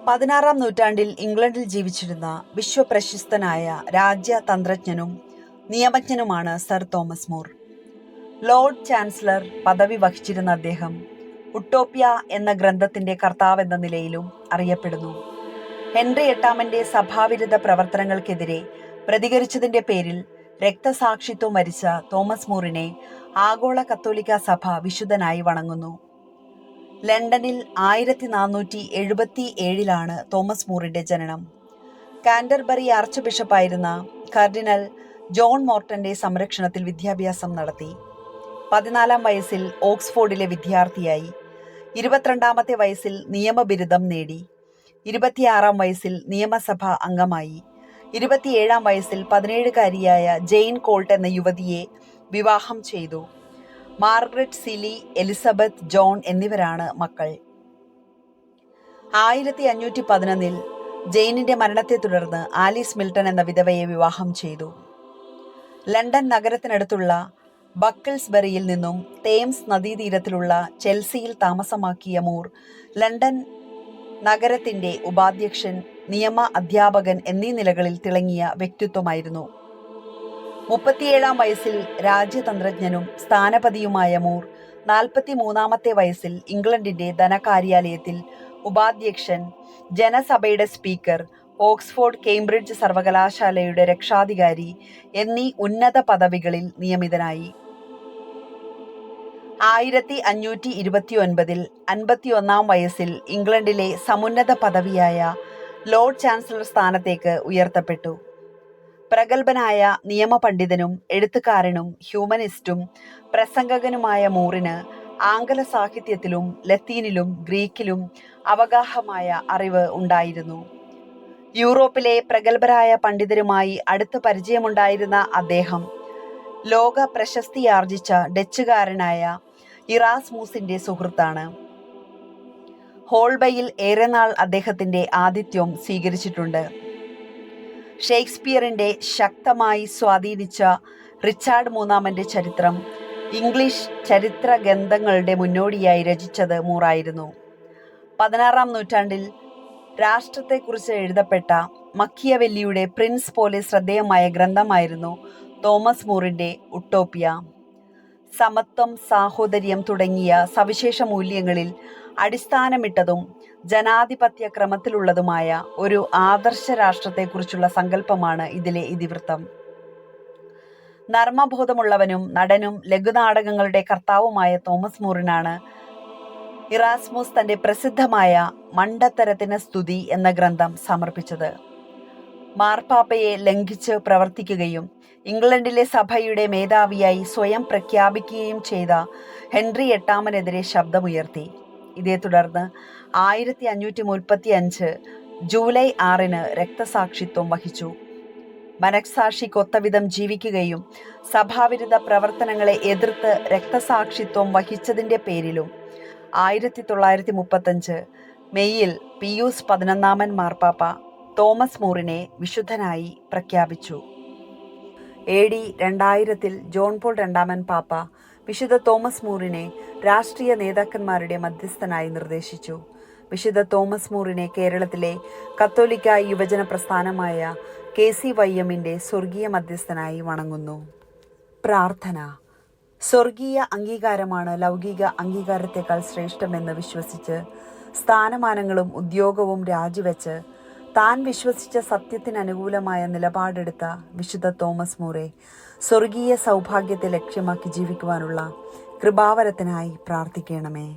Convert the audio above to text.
16-ാം നൂറ്റാണ്ടിൽ ഇംഗ്ലണ്ടിൽ ജീവിച്ചിരുന്ന വിശ്വപ്രശസ്തനായ രാജ്യതന്ത്രജ്ഞനും നിയമജ്ഞനുമാണ് sir Thomas More. Lord chancellor പദവി വഹിച്ചിരുന്ന അദ്ദേഹം ഉട്ടോപ്യ എന്ന ഗ്രന്ഥത്തിന്റെ കർത്താവെന്ന നിലയിലും അറിയപ്പെടുന്നു. ഹെൻറി എട്ടാമന്റെ സഭാവിരുദ്ധ പ്രവർത്തനങ്ങൾക്കെതിരെ പ്രതികരിച്ചതിന്റെ പേരിൽ രക്തസാക്ഷിത്വം വരിച്ച തോമസ് മൂറിനെ ആഗോള കത്തോലിക്ക സഭ വിശുദ്ധനായി വണങ്ങുന്നു. ലണ്ടനിൽ 1477 തോമസ് മൂറിന്റെ ജനനം. കാൻറ്റർബറി ആർച്ച് ബിഷപ്പായിരുന്ന കർഡിനൽ ജോൺ മോർട്ടന്റെ സംരക്ഷണത്തിൽ വിദ്യാഭ്യാസം നടത്തി. 14-ാം വയസ്സിൽ ഓക്സ്ഫോർഡിലെ വിദ്യാർത്ഥിയായി. 22-ാമത്തെ വയസ്സിൽ നിയമബിരുദം നേടി. 26-ാം വയസ്സിൽ നിയമസഭാ അംഗമായി. 27-ാം വയസ്സിൽ 17-കാരിയായ ജെയിൻ കോൾട്ട് എന്ന യുവതിയെ വിവാഹം ചെയ്തു. മാർഗരറ്റ് സിലി, എലിസബത്ത്, ജോൺ എന്നിവരാണ് മക്കൾ. 1511 ജെയിനിന്റെ മരണത്തെ തുടർന്ന് ആലീസ് മിൽട്ടൺ എന്ന വിധവയെ വിവാഹം ചെയ്തു. ലണ്ടൻ നഗരത്തിനടുത്തുള്ള ബക്കിൾസ്ബറിയിൽ നിന്നും തേംസ് നദീതീരത്തിലുള്ള ചെൽസിയിൽ താമസമാക്കിയ മൂർ ലണ്ടൻ നഗരത്തിന്റെ ഉപാധ്യക്ഷൻ, നിയമ അധ്യാപകൻ എന്നീ നിലകളിൽ തിളങ്ങിയ വ്യക്തിത്വമായിരുന്നു. 37-ാം വയസ്സിൽ രാജ്യതന്ത്രജ്ഞനും സ്ഥാനപതിയുമായ മൂർ 43-ാമത്തെ വയസ്സിൽ ഇംഗ്ലണ്ടിന്റെ ധനകാര്യാലയത്തിൽ ഉപാധ്യക്ഷൻ, ജനസഭയുടെ സ്പീക്കർ, ഓക്സ്ഫോർഡ് കേംബ്രിഡ്ജ് സർവകലാശാലയുടെ രക്ഷാധികാരി എന്നീ ഉന്നത പദവികളിൽ നിയമിതനായി. 1529 51-ാം വയസ്സിൽ ഇംഗ്ലണ്ടിലെ സമുന്നത പദവിയായ ലോർഡ് ചാൻസലർ സ്ഥാനത്തേക്ക് ഉയർത്തപ്പെട്ടു. പ്രഗത്ഭനായ നിയമപണ്ഡിതനും എഴുത്തുകാരനും ഹ്യൂമനിസ്റ്റും പ്രസംഗകനുമായ മൂറിന് ആംഗല സാഹിത്യത്തിലും ലത്തീനിലും ഗ്രീക്കിലും അവഗാഹമായ അറിവ് ഉണ്ടായിരുന്നു. യൂറോപ്പിലെ പ്രഗത്ഭരായ പണ്ഡിതരുമായി അടുത്ത് പരിചയമുണ്ടായിരുന്ന അദ്ദേഹം ലോക പ്രശസ്തിയാർജിച്ച ഡച്ചുകാരനായ ഇറാസ്മുസിന്റെ സുഹൃത്താണ്. ഹോൾബയിൽ ഏറെനാൾ അദ്ദേഹത്തിന്റെ ആതിഥ്യം സ്വീകരിച്ചിട്ടുണ്ട്. ഷേക്സ്പിയറിന്റെ ശക്തമായി സ്വാധീനിച്ച റിച്ചാർഡ് മൂന്നാമന്റെ ചരിത്രം ഇംഗ്ലീഷ് ചരിത്ര ഗ്രന്ഥങ്ങളുടെ മുന്നോടിയായി രചിച്ചത് മൂറായിരുന്നു. 16-ാം നൂറ്റാണ്ടിൽ രാഷ്ട്രത്തെക്കുറിച്ച് എഴുതപ്പെട്ട മക്കിയവെല്ലിയുടെ പ്രിൻസ് പോലെ ശ്രദ്ധേയമായ ഗ്രന്ഥമായിരുന്നു തോമസ് മൂറിന്റെ ഉട്ടോപ്യ. സമത്വം, സാഹോദര്യം തുടങ്ങിയ സവിശേഷ മൂല്യങ്ങളിൽ അടിസ്ഥാനമിട്ടതും ജനാധിപത്യ ക്രമത്തിലുള്ളതുമായ ഒരു ആദർശ രാഷ്ട്രത്തെക്കുറിച്ചുള്ള സങ്കല്പമാണ് ഇതിലെ ഇതിവൃത്തം. നർമ്മബോധമുള്ളവനും നടനും ലഘുനാടകങ്ങളുടെ കർത്താവുമായ തോമസ് മൂറിനാണ് ഇറാസ്മുസ് തന്റെ പ്രസിദ്ധമായ മണ്ടത്തരത്തിന് സ്തുതി എന്ന ഗ്രന്ഥം സമർപ്പിച്ചത്. മാർപ്പാപ്പയെ ലംഘിച്ച് പ്രവർത്തിക്കുകയും ഇംഗ്ലണ്ടിലെ സഭയുടെ മേധാവിയായി സ്വയം പ്രഖ്യാപിക്കുകയും ചെയ്ത ഹെൻറി എട്ടാമനെതിരെ ശബ്ദമുയർത്തി. ഇതേ തുടർന്ന് 1535 ജൂലൈ 6 രക്തസാക്ഷിത്വം വഹിച്ചു. മനഃസാക്ഷിക്കൊത്തവിധം ജീവിക്കുകയും സഭാവിരുദ്ധ പ്രവർത്തനങ്ങളെ എതിർത്ത് രക്തസാക്ഷിത്വം വഹിച്ചതിന്റെ പേരിലും 1935 മെയ്യിൽ പിയൂസ് 11-ാമൻ മാർപ്പാപ്പ തോമസ് മൂറിനെ വിശുദ്ധനായി പ്രഖ്യാപിച്ചു. AD 2000 ജോൺ പോൾ രണ്ടാമൻ പാപ്പ വിശുദ്ധ തോമസ് മൂറിനെ രാഷ്ട്രീയ നേതാക്കന്മാരുടെ മധ്യസ്ഥനായി നിർദ്ദേശിച്ചു. വിശുദ്ധ തോമസ് മൂറിനെ കേരളത്തിലെ കത്തോലിക്ക യുവജന പ്രസ്ഥാനമായ KCYM-ന്റെ സ്വർഗീയ മധ്യസ്ഥനായി വണങ്ങുന്നു. പ്രാർത്ഥന. സ്വർഗീയ അംഗീകാരമാണ് ലൗകിക അംഗീകാരത്തെക്കാൾ ശ്രേഷ്ഠമെന്ന് വിശ്വസിച്ച് സ്ഥാനമാനങ്ങളും ഉദ്യോഗവും രാജിവെച്ച് താൻ വിശ്വസിച്ച സത്യത്തിനനുകൂലമായ നിലപാടെടുത്ത വിശുദ്ധ തോമസ് മൂറെ സ്വർഗീയ സൗഭാഗ്യത്തെ ലക്ഷ്യമാക്കി ജീവിക്കുവാനുള്ള കൃപാവരത്തിനായി പ്രാർത്ഥിക്കണമേ.